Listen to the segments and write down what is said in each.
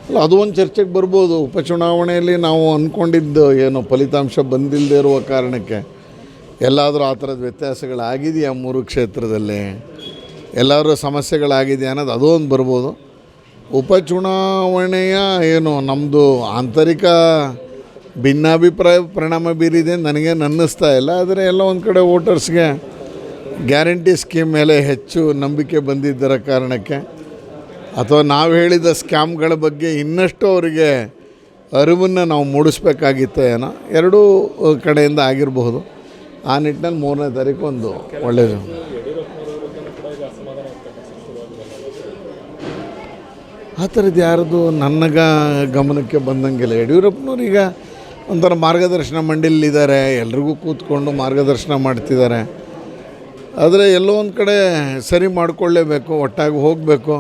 ಅಲ್ಲ, ಅದು ಒಂದು ಚರ್ಚೆಗೆ ಬರ್ಬೋದು. ಉಪಚುನಾವಣೆಯಲ್ಲಿ ನಾವು ಅಂದ್ಕೊಂಡಿದ್ದು ಏನು ಫಲಿತಾಂಶ ಬಂದಿಲ್ಲದೆ ಇರುವ ಕಾರಣಕ್ಕೆ ಎಲ್ಲಾದರೂ ಆ ಥರದ ವ್ಯತ್ಯಾಸಗಳಾಗಿದೆಯಾ 3 ಕ್ಷೇತ್ರದಲ್ಲಿ, ಎಲ್ಲರೂ ಸಮಸ್ಯೆಗಳಾಗಿದೆಯಾ ಅನ್ನೋದು ಅದು ಒಂದು ಬರ್ಬೋದು. ಉಪಚುನಾವಣೆಯ ಏನು ನಮ್ಮದು ಆಂತರಿಕ ಭಿನ್ನಾಭಿಪ್ರಾಯ ಪರಿಣಾಮ ಬೀರಿದೆ ನನಗೇನು ಅನ್ನಿಸ್ತಾ ಇಲ್ಲ. ಆದರೆ ಎಲ್ಲ ಒಂದು ಕಡೆ ವೋಟರ್ಸ್ಗೆ ಗ್ಯಾರಂಟಿ ಸ್ಕೀಮ್ ಮೇಲೆ ಹೆಚ್ಚು ನಂಬಿಕೆ ಬಂದಿದ್ದರ ಕಾರಣಕ್ಕೆ ಅಥವಾ ನಾವು ಹೇಳಿದ ಸ್ಕ್ಯಾಮ್ಗಳ ಬಗ್ಗೆ ಇನ್ನಷ್ಟು ಅವರಿಗೆ ಅರಿವನ್ನು ನಾವು ಮೂಡಿಸ್ಬೇಕಾಗಿತ್ತು ಏನೋ, ಎರಡೂ ಕಡೆಯಿಂದ ಆಗಿರಬಹುದು. ಆ ನಿಟ್ಟಿನಲ್ಲಿ 3ನೇ ತಾರೀಕು ಒಂದು ಒಳ್ಳೆಯದು. ಆ ಥರದ್ದು ಯಾರ್ದು ನನ್ನ ಗಮನಕ್ಕೆ ಬಂದಂಗಿಲ್ಲ. ಯಡಿಯೂರಪ್ಪನವ್ರೀಗ ಒಂಥರ ಮಾರ್ಗದರ್ಶನ ಮಂಡಳಿಲಿದ್ದಾರೆ, ಎಲ್ರಿಗೂ ಕೂತ್ಕೊಂಡು ಮಾರ್ಗದರ್ಶನ ಮಾಡ್ತಿದ್ದಾರೆ. ಆದರೆ ಎಲ್ಲೋ ಒಂದು ಕಡೆ ಸರಿ ಮಾಡಿಕೊಳ್ಳೇಬೇಕು, ಒಟ್ಟಾಗಿ ಹೋಗಬೇಕು.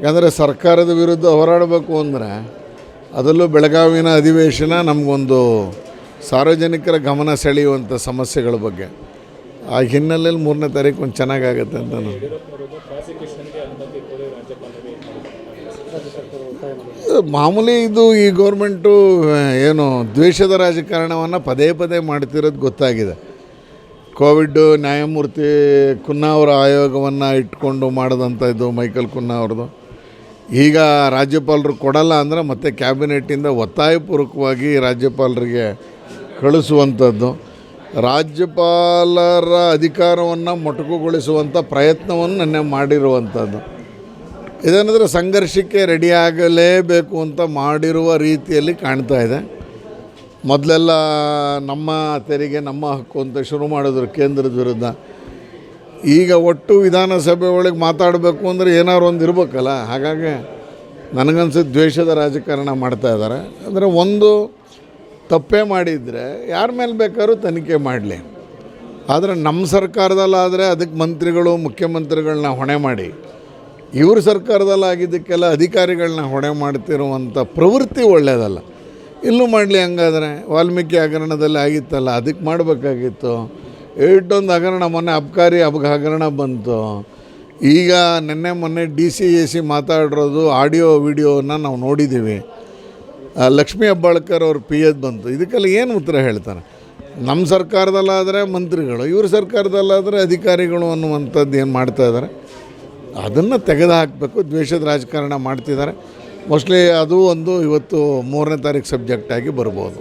ಯಾಕಂದರೆ ಸರ್ಕಾರದ ವಿರುದ್ಧ ಹೋರಾಡಬೇಕು ಅಂದರೆ ಅದರಲ್ಲೂ ಬೆಳಗಾವಿನ ಅಧಿವೇಶನ ನಮಗೊಂದು ಸಾರ್ವಜನಿಕರ ಗಮನ ಸೆಳೆಯುವಂಥ ಸಮಸ್ಯೆಗಳ ಬಗ್ಗೆ. ಆ ಹಿನ್ನೆಲೆಯಲ್ಲಿ 3ನೇ ತಾರೀಕು ಒಂದು ಚೆನ್ನಾಗಾಗತ್ತೆ ಅಂತ ನಾನು ಮಾಮೂಲಿ. ಇದು ಈ ಗೌರ್ಮೆಂಟು ಏನು ದ್ವೇಷದ ರಾಜಕಾರಣವನ್ನು ಪದೇ ಪದೇ ಮಾಡ್ತಿರೋದು ಗೊತ್ತಾಗಿದೆ. ಕೋವಿಡ್ ನ್ಯಾಯಮೂರ್ತಿ ಕುನ್ನಾ ಅವರ ಆಯೋಗವನ್ನು ಇಟ್ಕೊಂಡು ಮಾಡಿದಂಥದ್ದು ಮೈಕಲ್ ಕುನ್ನಾ ಅವ್ರದ್ದು. ಈಗ ರಾಜ್ಯಪಾಲರು ಕೊಡಲ್ಲ ಅಂದರೆ ಮತ್ತೆ ಕ್ಯಾಬಿನೆಟ್ಟಿಂದ ಒತ್ತಾಯಪೂರ್ವಕವಾಗಿ ರಾಜ್ಯಪಾಲರಿಗೆ ಕಳಿಸುವಂಥದ್ದು, ರಾಜ್ಯಪಾಲರ ಅಧಿಕಾರವನ್ನು ಮೊಟಕುಗೊಳಿಸುವಂಥ ಪ್ರಯತ್ನವನ್ನು ನೆನ್ನೆ ಮಾಡಿರುವಂಥದ್ದು. ಇದೇನೆಂದರೆ ಸಂಘರ್ಷಕ್ಕೆ ರೆಡಿಯಾಗಲೇಬೇಕು ಅಂತ ಮಾಡಿರುವ ರೀತಿಯಲ್ಲಿ ಕಾಣ್ತಾ ಇದೆ. ಮೊದಲೆಲ್ಲ ನಮ್ಮ ತೆರಿಗೆ ನಮ್ಮ ಹಕ್ಕು ಅಂತ ಶುರು ಮಾಡಿದ್ರು ಕೇಂದ್ರದ ವಿರುದ್ಧ. ಈಗ ಒಟ್ಟು ವಿಧಾನಸಭೆ ಒಳಗೆ ಮಾತಾಡಬೇಕು ಅಂದರೆ ಏನಾದ್ರು ಒಂದು ಇರಬೇಕಲ್ಲ. ಹಾಗಾಗಿ ನನಗನ್ಸಿದ್ದು ದ್ವೇಷದ ರಾಜಕಾರಣ ಮಾಡ್ತಾಯಿದ್ದಾರೆ. ಅಂದರೆ ಒಂದು ತಪ್ಪೇ ಮಾಡಿದರೆ ಯಾರ ಮೇಲೆ ಬೇಕಾದ್ರೂ ತನಿಖೆ ಮಾಡಲಿ, ಆದರೆ ನಮ್ಮ ಸರ್ಕಾರದಲ್ಲಾದರೆ ಅದಕ್ಕೆ ಮಂತ್ರಿಗಳು ಮುಖ್ಯಮಂತ್ರಿಗಳನ್ನ ಹೊಣೆ ಮಾಡಿ, ಇವ್ರ ಸರ್ಕಾರದಲ್ಲಾಗಿದ್ದಕ್ಕೆಲ್ಲ ಅಧಿಕಾರಿಗಳನ್ನ ಹೊಣೆ ಮಾಡ್ತಿರುವಂಥ ಪ್ರವೃತ್ತಿ ಒಳ್ಳೆಯದಲ್ಲ. ಇಲ್ಲೂ ಮಾಡಲಿ. ಹಂಗಾದರೆ ವಾಲ್ಮೀಕಿ ಹಗರಣದಲ್ಲಿ ಆಗಿತ್ತಲ್ಲ, ಅದಕ್ಕೆ ಮಾಡಬೇಕಾಗಿತ್ತು. ಇಷ್ಟೊಂದು ಹಗರಣ, ಮೊನ್ನೆ ಅಬ್ಕಾರಿ ಹಗರಣ ಬಂತು. ಈಗ ಮೊನ್ನೆ DCAC ಮಾತಾಡಿರೋದು ಆಡಿಯೋ ವಿಡಿಯೋನ ನಾವು ನೋಡಿದ್ದೀವಿ. ಲಕ್ಷ್ಮೀ ಹೆಬ್ಬಾಳ್ಕರ್ ಅವ್ರ PA ಬಂತು. ಇದಕ್ಕೆಲ್ಲ ಏನು ಉತ್ತರ ಹೇಳ್ತಾರೆ? ನಮ್ಮ ಸರ್ಕಾರದಲ್ಲಾದರೆ ಮಂತ್ರಿಗಳು, ಇವ್ರ ಸರ್ಕಾರದಲ್ಲಾದರೆ ಅಧಿಕಾರಿಗಳು ಅನ್ನುವಂಥದ್ದು ಏನು ಮಾಡ್ತಾಯಿದ್ದಾರೆ, ಅದನ್ನು ತೆಗೆದು ಹಾಕಬೇಕು. ದ್ವೇಷದ ರಾಜಕಾರಣ ಮಾಡ್ತಿದ್ದಾರೆ. ಮೋಸ್ಟ್ಲಿ ಅದು ಒಂದು ಇವತ್ತು 3ನೇ ತಾರೀಕು ಸಬ್ಜೆಕ್ಟಾಗಿ ಬರ್ಬೋದು.